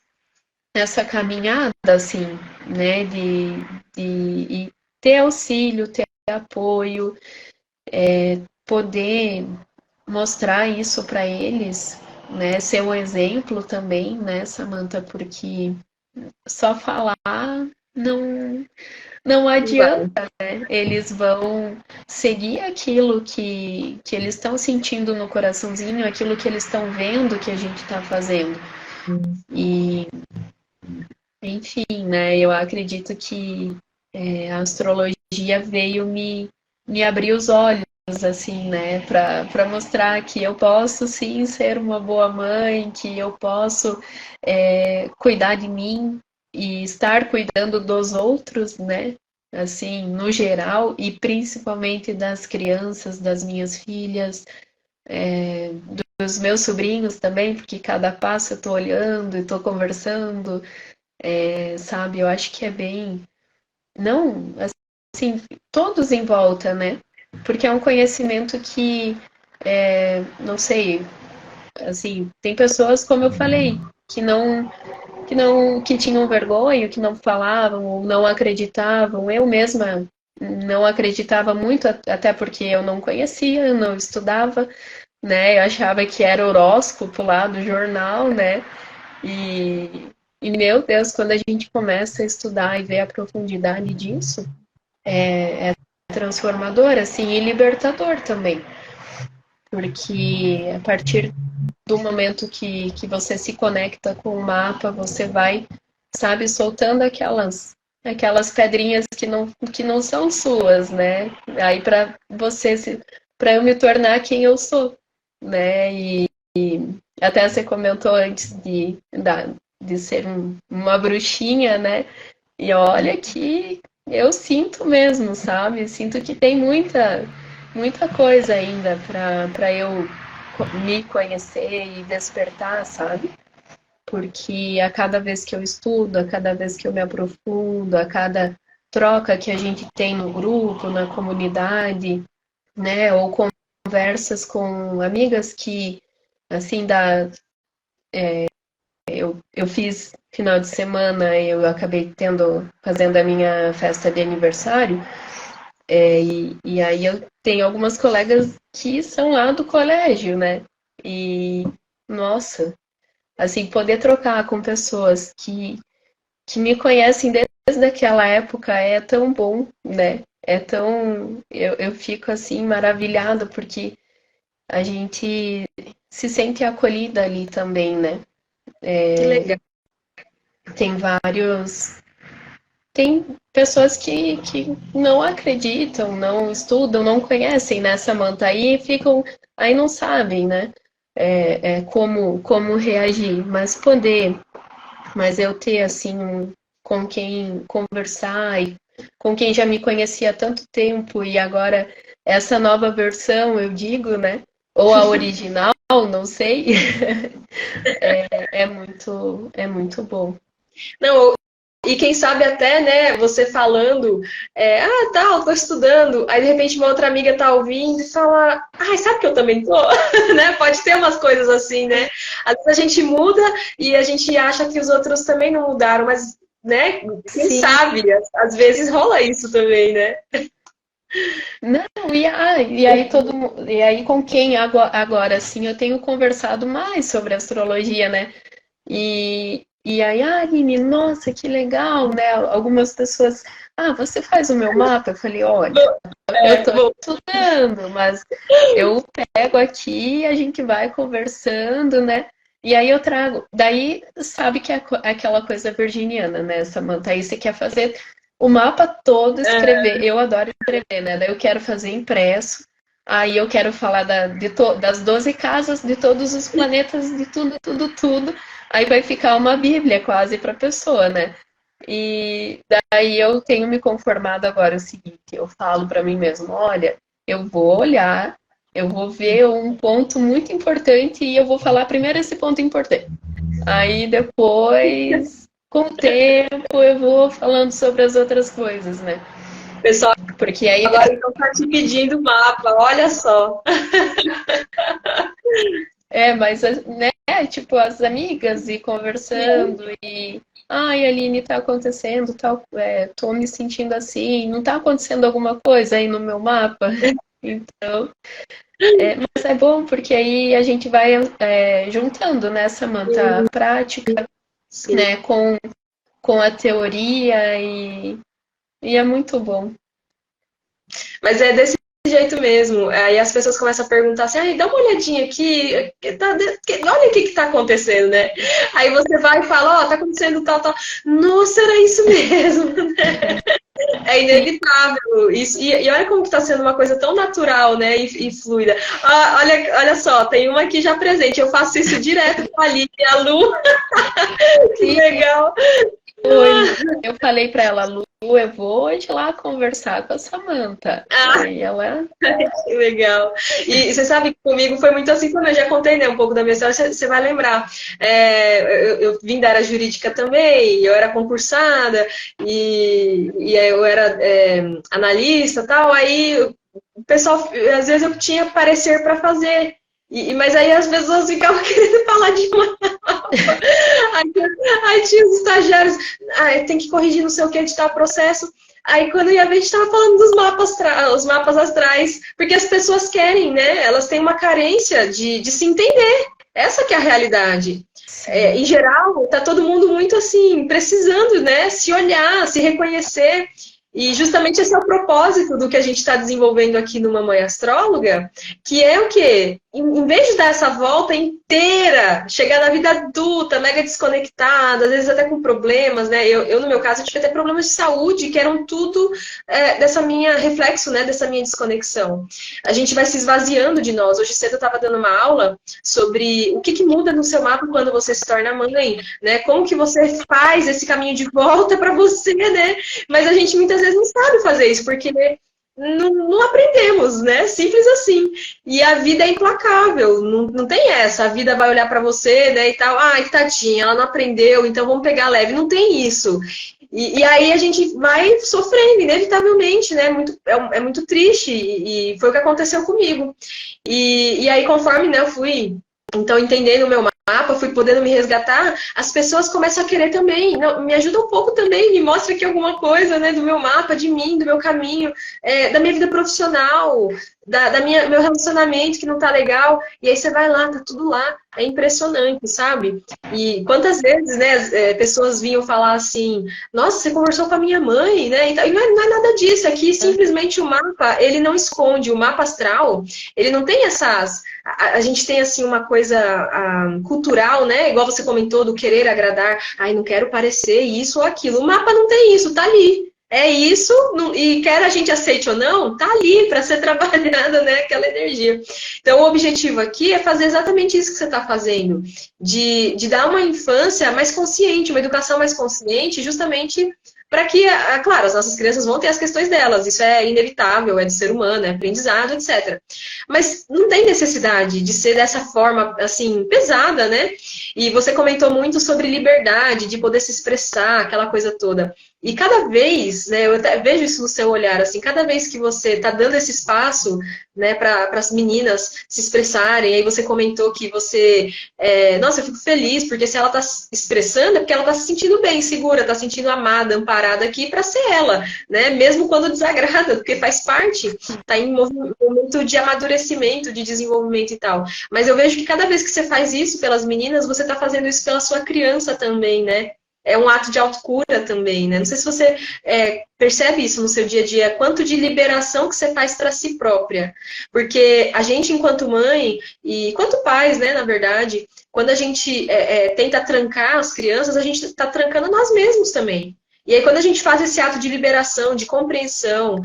nessa caminhada, assim, né, de ter auxílio, ter apoio, poder mostrar isso para eles, né, ser um exemplo também, né, Samantha, porque só falar não, não adianta, né? Eles vão seguir aquilo que eles estão sentindo no coraçãozinho, aquilo que eles estão vendo que a gente está fazendo. E enfim, né? Eu acredito que a astrologia veio me abrir os olhos, assim, né? Para mostrar que eu posso sim ser uma boa mãe, que eu posso cuidar de mim e estar cuidando dos outros, né? Assim, no geral, e principalmente das crianças, das minhas filhas, dos meus sobrinhos também, porque cada passo eu tô olhando e tô conversando, sabe? Eu acho que é bem. Não, assim, todos em volta, né? Porque é um conhecimento que, não sei, assim, tem pessoas, como eu falei, que tinham vergonha, que não falavam ou não acreditavam. Eu mesma não acreditava muito, até porque eu não conhecia, eu não estudava, né? Eu achava que era horóscopo lá do jornal, né? E, meu Deus, quando a gente começa a estudar e ver a profundidade disso, é transformador, assim, e libertador também. Porque a partir do momento que você se conecta com o mapa, você vai, sabe, soltando aquelas pedrinhas que não são suas, né? Aí para eu me tornar quem eu sou, né? E até você comentou antes de ser uma bruxinha, né? E olha que eu sinto mesmo, sabe? Sinto que tem muita coisa ainda para eu me conhecer e despertar, sabe? Porque a cada vez que eu estudo, a cada vez que eu me aprofundo, a cada troca que a gente tem no grupo, na comunidade, né? Ou conversas com amigas que, assim, eu fiz final de semana, eu acabei fazendo a minha festa de aniversário, e aí eu tenho algumas colegas que são lá do colégio, né? E, nossa, assim, poder trocar com pessoas que me conhecem desde aquela época é tão bom, né? É tão. Eu fico assim maravilhada porque a gente se sente acolhida ali também, né? Que legal. Tem vários. Tem pessoas que não acreditam, não estudam, não conhecem, né, Samantha? Aí ficam. Aí não sabem, né? Como reagir, mas eu ter assim com quem conversar e com quem já me conhecia há tanto tempo e agora essa nova versão, eu digo, né? Ou a original, não sei, é muito bom. Não, e quem sabe até, né, você falando, tá, tô estudando, aí de repente uma outra amiga tá ouvindo e fala, ai, sabe que eu também tô? Né? Pode ter umas coisas assim, né? Às vezes a gente muda e a gente acha que os outros também não mudaram, mas, né, quem Sim. sabe, às vezes rola isso também, né? Não, e aí todo mundo, e aí com quem agora sim eu tenho conversado mais sobre astrologia, né? E aí, Aline, nossa, que legal, né? Algumas pessoas, você faz o meu mapa? Eu falei, olha, eu tô Bom, estudando, mas eu pego aqui e a gente vai conversando, né? E aí eu trago. Daí, sabe que é aquela coisa virginiana, né, Samantha? Aí você quer fazer o mapa todo, escrever. Eu adoro escrever, né? Daí eu quero fazer impresso. Aí eu quero falar das 12 casas, de todos os planetas, de tudo, tudo, tudo. Aí vai ficar uma bíblia quase para a pessoa, né? E daí eu tenho me conformado agora o seguinte, eu falo para mim mesmo, olha, eu vou olhar, eu vou ver um ponto muito importante e eu vou falar primeiro esse ponto importante. Aí depois, com o tempo, eu vou falando sobre as outras coisas, né? pessoal, Porque aí agora então tá te pedindo o mapa, olha só. mas né, tipo, as amigas e conversando e ai, Aline, tá acontecendo tal, tô me sentindo assim, não tá acontecendo alguma coisa aí no meu mapa? Então, mas é bom porque aí a gente vai juntando, né, Samantha, a prática, Sim. né, com a teoria e é muito bom. Mas é desse jeito mesmo. Aí as pessoas começam a perguntar assim, ai, dá uma olhadinha aqui, olha o que está acontecendo, né? Aí você vai e fala, tá acontecendo tal, tal. Nossa, era isso mesmo, né? É inevitável isso. E olha como que está sendo uma coisa tão natural, né? E fluida. Olha só, tem uma aqui já presente. Eu faço isso direto com a Aline e a Lu. Que legal. Eu falei para ela, Lu, eu vou hoje lá conversar com a Samantha. Aí ela. Que legal. E você sabe que comigo foi muito assim também. Eu já contei, né, um pouco da minha história, você vai lembrar. Eu vim da área jurídica também, eu era concursada, e aí eu era analista e tal. Aí o pessoal, às vezes eu tinha parecer para fazer. Mas aí as pessoas ficavam querendo falar demais. Aí tinha os estagiários, tem que corrigir não sei o que de tal processo. Aí quando eu ia ver, a gente estava falando dos mapas, os mapas astrais, porque as pessoas querem, né? Elas têm uma carência de se entender. Essa que é a realidade. Em geral, tá todo mundo muito assim, precisando, né? Se olhar, se reconhecer. E justamente esse é o propósito do que a gente está desenvolvendo aqui no Mamãe Astróloga, que é o quê? em vez de dar essa volta inteira, chegar na vida adulta, mega desconectada, às vezes até com problemas, né? No meu caso, eu tive até problemas de saúde, que eram tudo dessa minha reflexo, né? Dessa minha desconexão. A gente vai se esvaziando de nós. Hoje cedo eu estava dando uma aula sobre o que muda no seu mapa quando você se torna mãe, né? Como que você faz esse caminho de volta para você, né? Mas a gente muitas vezes não sabe fazer isso, porque não aprendemos, né? Simples assim. E a vida é implacável, não tem essa. A vida vai olhar para você, né, e tal. Ai, tadinha, ela não aprendeu, então vamos pegar leve. Não tem isso. E aí a gente vai sofrendo, inevitavelmente, né? É muito triste. E foi o que aconteceu comigo. E aí, conforme, né, eu fui então entendendo o meu mapa, fui podendo me resgatar, as pessoas começam a querer também. Não, me ajuda um pouco também, me mostra aqui alguma coisa, né, do meu mapa, de mim, do meu caminho, da minha vida profissional, meu relacionamento que não tá legal. E aí você vai lá, tá tudo lá. É impressionante, sabe? E quantas vezes, né, pessoas vinham falar assim, nossa, você conversou com a minha mãe, né? E não é nada disso. Aqui simplesmente o mapa, ele não esconde. O mapa astral, ele não tem essas. A gente tem assim uma coisa cultural, né? Igual você comentou do querer agradar. Ai, não quero parecer isso ou aquilo. O mapa não tem isso, tá ali. É isso, e quer a gente aceite ou não, tá ali para ser trabalhada, né? Aquela energia. Então, o objetivo aqui é fazer exatamente isso que você está fazendo, de dar uma infância mais consciente, uma educação mais consciente, justamente para que, claro, as nossas crianças vão ter as questões delas, isso é inevitável, é do ser humano, é aprendizado, etc. Mas não tem necessidade de ser dessa forma, assim, pesada, né? E você comentou muito sobre liberdade, de poder se expressar, aquela coisa toda. E cada vez, né, eu até vejo isso no seu olhar, assim, cada vez que você está dando esse espaço, né, para as meninas se expressarem, aí você comentou que você, nossa, eu fico feliz, porque se ela está se expressando, é porque ela está se sentindo bem, segura, está se sentindo amada, amparada aqui para ser ela, né, mesmo quando desagrada, porque faz parte, está em momento de amadurecimento, de desenvolvimento e tal. Mas eu vejo que cada vez que você faz isso pelas meninas, você está fazendo isso pela sua criança também, né? É um ato de autocura também, né? Não sei se você percebe isso no seu dia a dia, quanto de liberação que você faz para si própria. Porque a gente, enquanto mãe, e enquanto pais, né, na verdade, quando a gente tenta trancar as crianças, a gente está trancando nós mesmos também. E aí, quando a gente faz esse ato de liberação, de compreensão,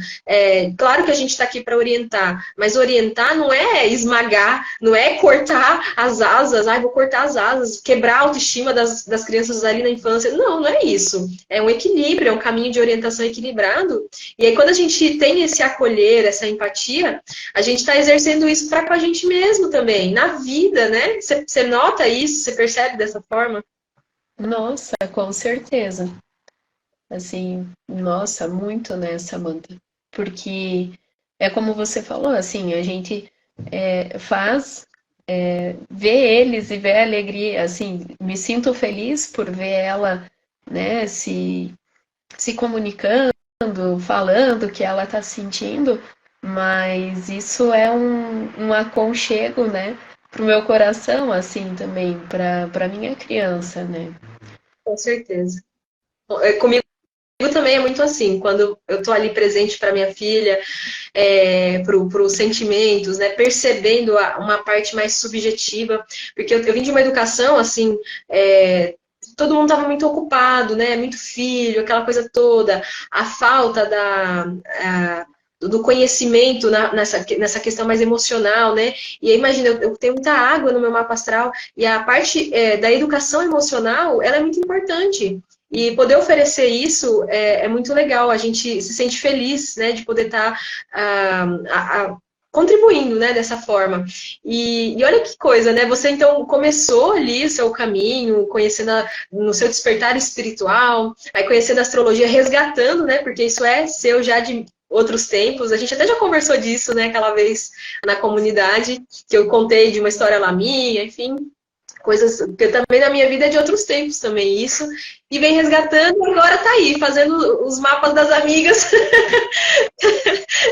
claro que a gente está aqui para orientar, mas orientar não é esmagar, não é cortar as asas, vou cortar as asas, quebrar a autoestima das crianças ali na infância. Não, não é isso. É um equilíbrio, é um caminho de orientação equilibrado. E aí, quando a gente tem esse acolher, essa empatia, a gente está exercendo isso para com a gente mesmo também, na vida, né? Você nota isso, você percebe dessa forma? Nossa, com certeza. Assim, nossa, muito, né, Samantha? Porque é como você falou, assim, a gente vê eles e vê a alegria, assim, me sinto feliz por ver ela, né, se comunicando, falando o que ela está sentindo, mas isso é um aconchego, né, pro meu coração, assim, também, para minha criança, né? Com certeza. Comigo também é muito assim, quando eu tô ali presente para minha filha, para os sentimentos, né, percebendo uma parte mais subjetiva, porque eu vim de uma educação assim, todo mundo estava muito ocupado, né, muito filho, aquela coisa toda, a falta do conhecimento nessa questão mais emocional, né? E aí, imagina, eu tenho muita água no meu mapa astral, e a parte da educação emocional, ela é muito importante. E poder oferecer isso é muito legal, a gente se sente feliz, né, de poder estar contribuindo, né, dessa forma. E olha que coisa, né, você então começou ali o seu caminho, conhecendo no seu despertar espiritual, aí conhecendo a astrologia, resgatando, né, porque isso é seu já de outros tempos, a gente até já conversou disso, né, aquela vez na comunidade, que eu contei de uma história lá minha, enfim, coisas que também na minha vida é de outros tempos também, isso, e vem resgatando, e agora tá aí, fazendo os mapas das amigas,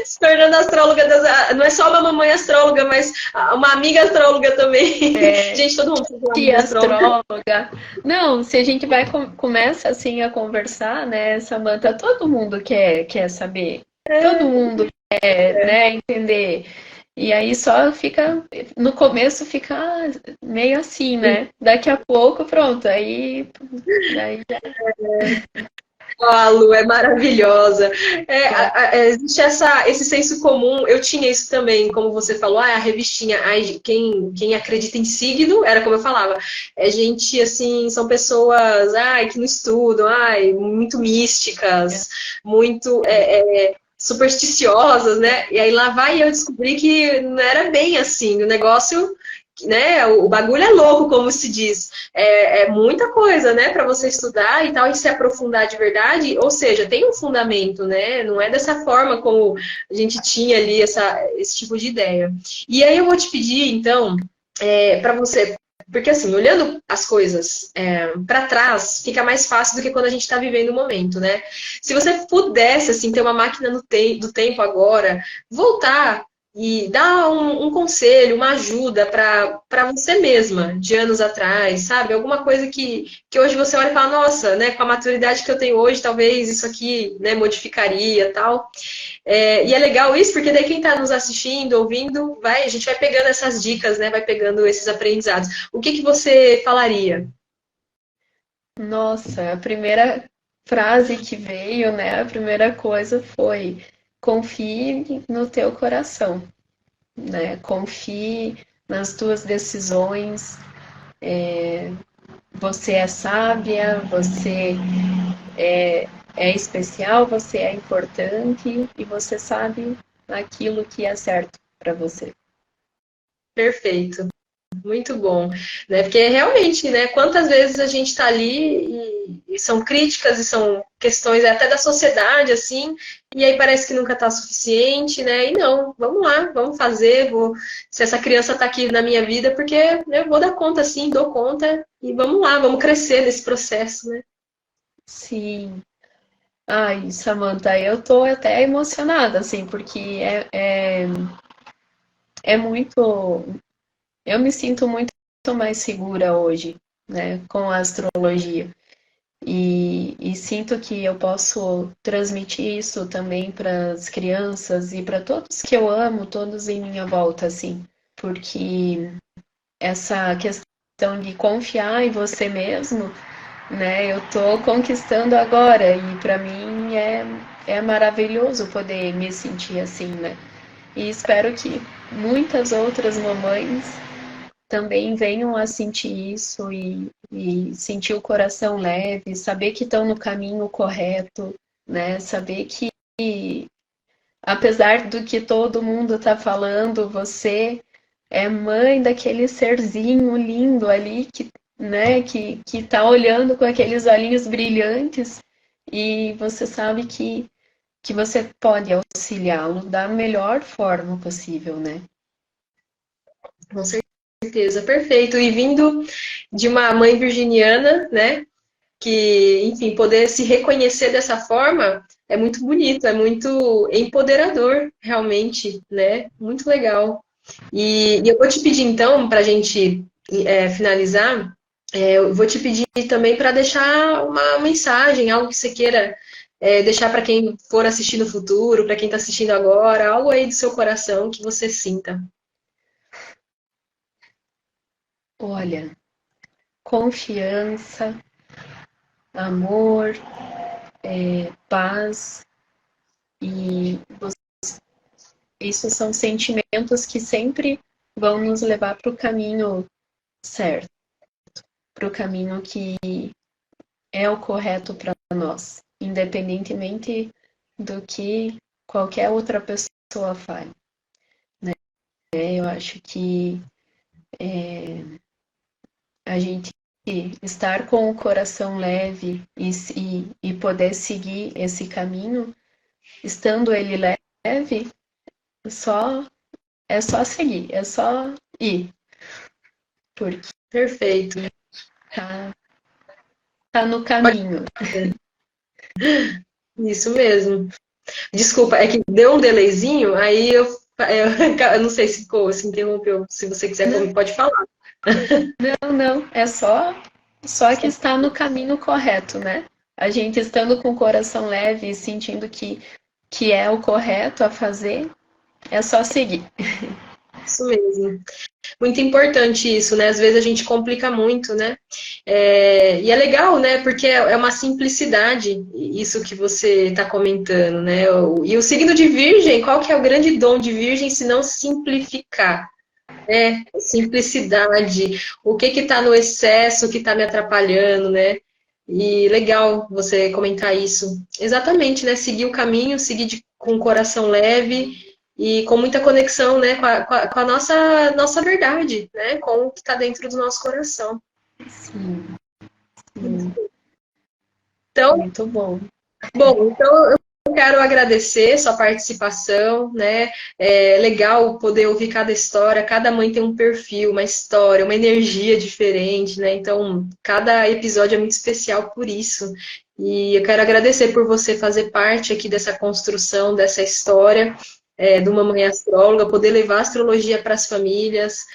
se tornando astróloga, não é só uma mamãe astróloga, mas uma amiga astróloga também. Gente, todo mundo que astróloga. Não, se a gente vai começa assim a conversar, né, Samantha, todo mundo quer saber, todo mundo quer, né, entender. E aí só fica, no começo fica meio assim, né? Daqui a pouco, pronto, aí já A Lu é maravilhosa. é. Existe esse senso comum. Eu tinha isso também, como você falou, a revistinha. Ai, quem acredita em signo, era como eu falava. É gente, assim, são pessoas que não estudam, muito místicas, muito supersticiosas, né? E aí lá vai eu descobri que não era bem assim. O negócio, né? O bagulho é louco, como se diz. É muita coisa, né, para você estudar e tal, e se aprofundar de verdade. Ou seja, tem um fundamento, né? Não é dessa forma como a gente tinha ali esse tipo de ideia. E aí eu vou te pedir, então, para você. Porque assim, olhando as coisas para trás, fica mais fácil do que quando a gente está vivendo o momento, né? Se você pudesse, assim, ter uma máquina do tempo agora, voltar e dar um conselho, uma ajuda para você mesma, de anos atrás, sabe? Alguma coisa que hoje você olha e fala, nossa, né, com a maturidade que eu tenho hoje, talvez isso aqui, né, modificaria tal. E é legal isso, porque daí quem está nos assistindo, ouvindo, a gente vai pegando essas dicas, né, vai pegando esses aprendizados. O que você falaria? Nossa, a primeira frase que veio, né? A primeira coisa foi: confie no teu coração, né? Confie nas tuas decisões. Você é sábia, você é especial, você é importante e você sabe aquilo que é certo para você. Perfeito. Muito bom, né? Porque realmente, né? Quantas vezes a gente está ali e são críticas e são questões até da sociedade, assim, e aí parece que nunca está suficiente, né? E não, vamos lá, vamos fazer, se essa criança está aqui na minha vida, porque eu vou dar conta, sim, dou conta, e vamos lá, vamos crescer nesse processo, né? Sim. Ai, Samantha, eu tô até emocionada, assim, porque é muito. Eu me sinto muito mais segura hoje, né, com a astrologia. E sinto que eu posso transmitir isso também para as crianças e para todos que eu amo, todos em minha volta, assim, porque essa questão de confiar em você mesmo, né, eu tô conquistando agora e para mim é maravilhoso poder me sentir assim, né? E espero que muitas outras mamães também venham a sentir isso e sentir o coração leve, saber que estão no caminho correto, né? Saber que, apesar do que todo mundo está falando, você é mãe daquele serzinho lindo ali que, né, que tá olhando com aqueles olhinhos brilhantes e você sabe que você pode auxiliá-lo da melhor forma possível, né? Com certeza, perfeito. E vindo de uma mãe virginiana, né? Que, enfim, poder se reconhecer dessa forma é muito bonito, é muito empoderador, realmente, né? Muito legal. E eu vou te pedir, então, para a gente finalizar, eu vou te pedir também para deixar uma mensagem, algo que você queira deixar para quem for assistir no futuro, para quem está assistindo agora, algo aí do seu coração que você sinta. Olha, confiança, amor, paz e isso são sentimentos que sempre vão nos levar para o caminho certo, para o caminho que é o correto para nós, independentemente do que qualquer outra pessoa fale. Né? Eu acho que a gente estar com o coração leve e poder seguir esse caminho, estando ele leve, só é só seguir, é só ir, porque Perfeito. tá, tá no Pode caminho. ser. Isso mesmo. Desculpa, é que deu um delayzinho, aí eu não sei se ficou, se interrompeu. Se você quiser, Não, pode falar. não, é só que está no caminho correto, né? A gente estando com o coração leve e sentindo que é o correto a fazer, É só seguir. Isso mesmo. Muito importante isso, né? Às vezes a gente complica muito, né? E é legal, né? Porque é uma simplicidade isso que você está comentando, né? E o signo de Virgem, qual que é o grande dom de Virgem se não simplificar? Simplicidade. O que está no excesso que está me atrapalhando, né? E legal você comentar isso. Exatamente, né? Seguir o caminho, seguir com o coração leve e com muita conexão, né? Com a nossa verdade, né? Com o que está dentro do nosso coração. Sim, sim. Então, Muito bom. então eu quero agradecer sua participação, né? É legal poder ouvir cada história, cada mãe tem um perfil, uma história, uma energia diferente, né? Então, cada episódio é muito especial por isso. E eu quero agradecer por você fazer parte aqui dessa construção, dessa história, do Mamãe Astróloga, poder levar a astrologia para as famílias,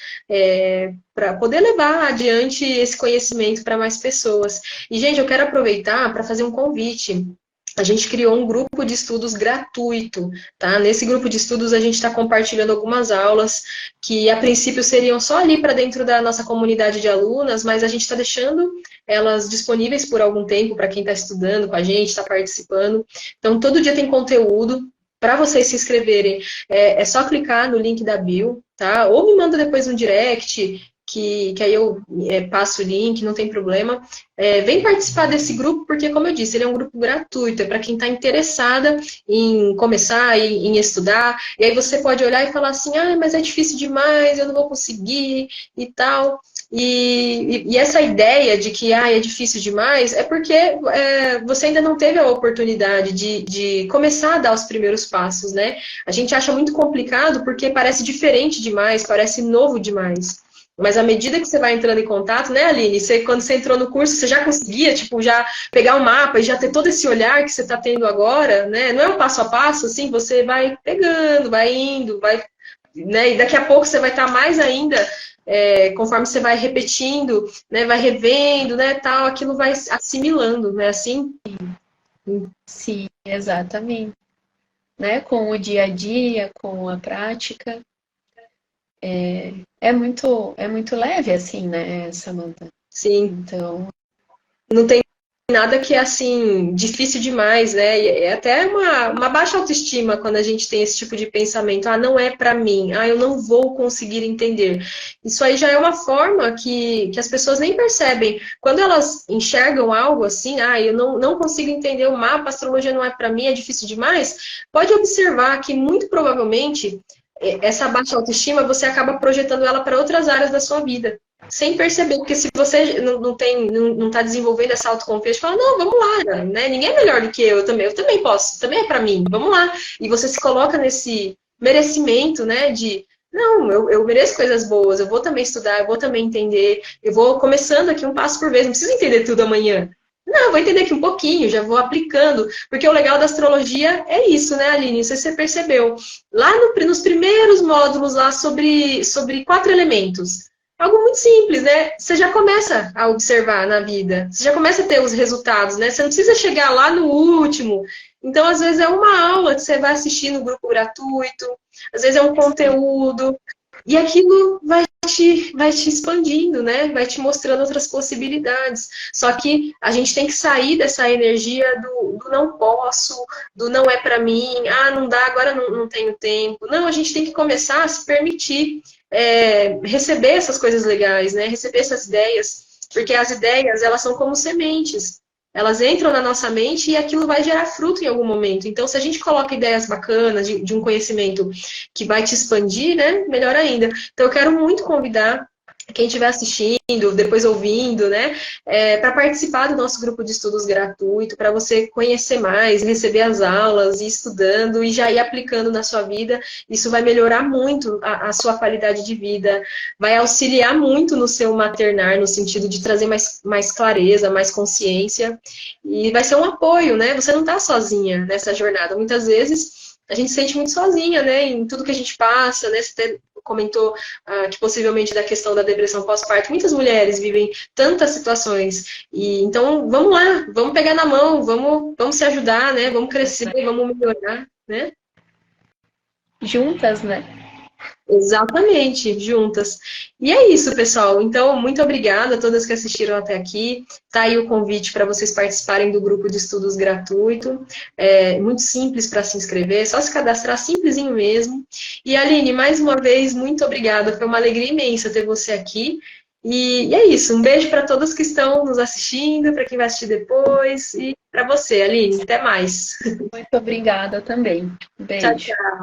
para poder levar adiante esse conhecimento para mais pessoas. E, gente, eu quero aproveitar para fazer um convite. A gente criou um grupo de estudos gratuito, tá? Nesse grupo de estudos a gente está compartilhando algumas aulas que a princípio seriam só ali para dentro da nossa comunidade de alunas, mas a gente está deixando elas disponíveis por algum tempo para quem está estudando com a gente, está participando. Então todo dia tem conteúdo. Para vocês se inscreverem, é só clicar no link da bio, tá? Ou me manda depois um direct, que aí eu passo o link, não tem problema. Vem participar desse grupo, porque, como eu disse, ele é um grupo gratuito, é para quem está interessada em começar, em estudar, e aí você pode olhar e falar assim, mas é difícil demais, eu não vou conseguir e tal. E essa ideia de que é difícil demais é porque você ainda não teve a oportunidade de começar a dar os primeiros passos, né? A gente acha muito complicado porque parece diferente demais, parece novo demais. Mas à medida que você vai entrando em contato, né, Aline? Quando você entrou no curso, você já conseguia, tipo, já pegar o mapa e já ter todo esse olhar que você está tendo agora, né? Não é um passo a passo, assim, você vai pegando, vai indo, vai, né? E daqui a pouco você vai estar mais ainda, conforme você vai repetindo, né? Vai revendo, né? Tal, aquilo vai assimilando, né? Assim. Sim, exatamente. Né? Com o dia a dia, com a prática. É muito leve, assim, né, Samantha? Sim. Então, Não tem nada que é assim, difícil demais, né? E é até uma baixa autoestima quando a gente tem esse tipo de pensamento. Não é para mim. Eu não vou conseguir entender. Isso aí já é uma forma que as pessoas nem percebem. Quando elas enxergam algo assim, eu não consigo entender o mapa, a astrologia não é para mim, é difícil demais. Pode observar que muito provavelmente essa baixa autoestima você acaba projetando ela para outras áreas da sua vida sem perceber, porque se você não está desenvolvendo essa autoconfiança, fala, não, vamos lá, né? Ninguém é melhor do que eu também posso, também é para mim, vamos lá. E você se coloca nesse merecimento, né, de não, eu mereço coisas boas, eu vou também estudar, eu vou também entender, eu vou começando aqui um passo por vez, não preciso entender tudo amanhã. Não, eu vou entender aqui um pouquinho, já vou aplicando, porque o legal da astrologia é isso, né, Aline? Não sei se você percebeu. Lá nos primeiros módulos lá sobre 4 elementos, algo muito simples, né? Você já começa a observar na vida, você já começa a ter os resultados, né? Você não precisa chegar lá no último. Então, às vezes, é uma aula que você vai assistir no grupo gratuito, às vezes é um conteúdo, e aquilo vai te expandindo, né? Vai te mostrando outras possibilidades. Só que a gente tem que sair dessa energia do não posso, do não é para mim, não dá, agora não tenho tempo. Não, a gente tem que começar a se permitir receber essas coisas legais, né? Receber essas ideias, porque as ideias, elas são como sementes. Elas entram na nossa mente e aquilo vai gerar fruto em algum momento. Então, se a gente coloca ideias bacanas de um conhecimento que vai te expandir, né? Melhor ainda. Então, eu quero muito convidar quem estiver assistindo, depois ouvindo, né, para participar do nosso grupo de estudos gratuito, para você conhecer mais, receber as aulas, ir estudando e já ir aplicando na sua vida. Isso vai melhorar muito a sua qualidade de vida, vai auxiliar muito no seu maternar, no sentido de trazer mais clareza, mais consciência, e vai ser um apoio, né? Você não está sozinha nessa jornada. Muitas vezes a gente se sente muito sozinha, né, em tudo que a gente passa, né? Você comentou que possivelmente da questão da depressão pós-parto, muitas mulheres vivem tantas situações. E então, vamos lá, vamos pegar na mão, vamos se ajudar, né? Vamos crescer, vamos melhorar, né? juntas, né? Exatamente, juntas. E é isso, pessoal. Então, muito obrigada a todas que assistiram até aqui. Tá aí o convite para vocês participarem do grupo de estudos gratuito. É muito simples para se inscrever, só se cadastrar simplesinho mesmo. E Aline, mais uma vez, muito obrigada. Foi uma alegria imensa ter você aqui. E é isso. Um beijo para todos que estão nos assistindo, para quem vai assistir depois. E para você, Aline. Até mais. Muito obrigada também. Tchau, Beijo. tchau.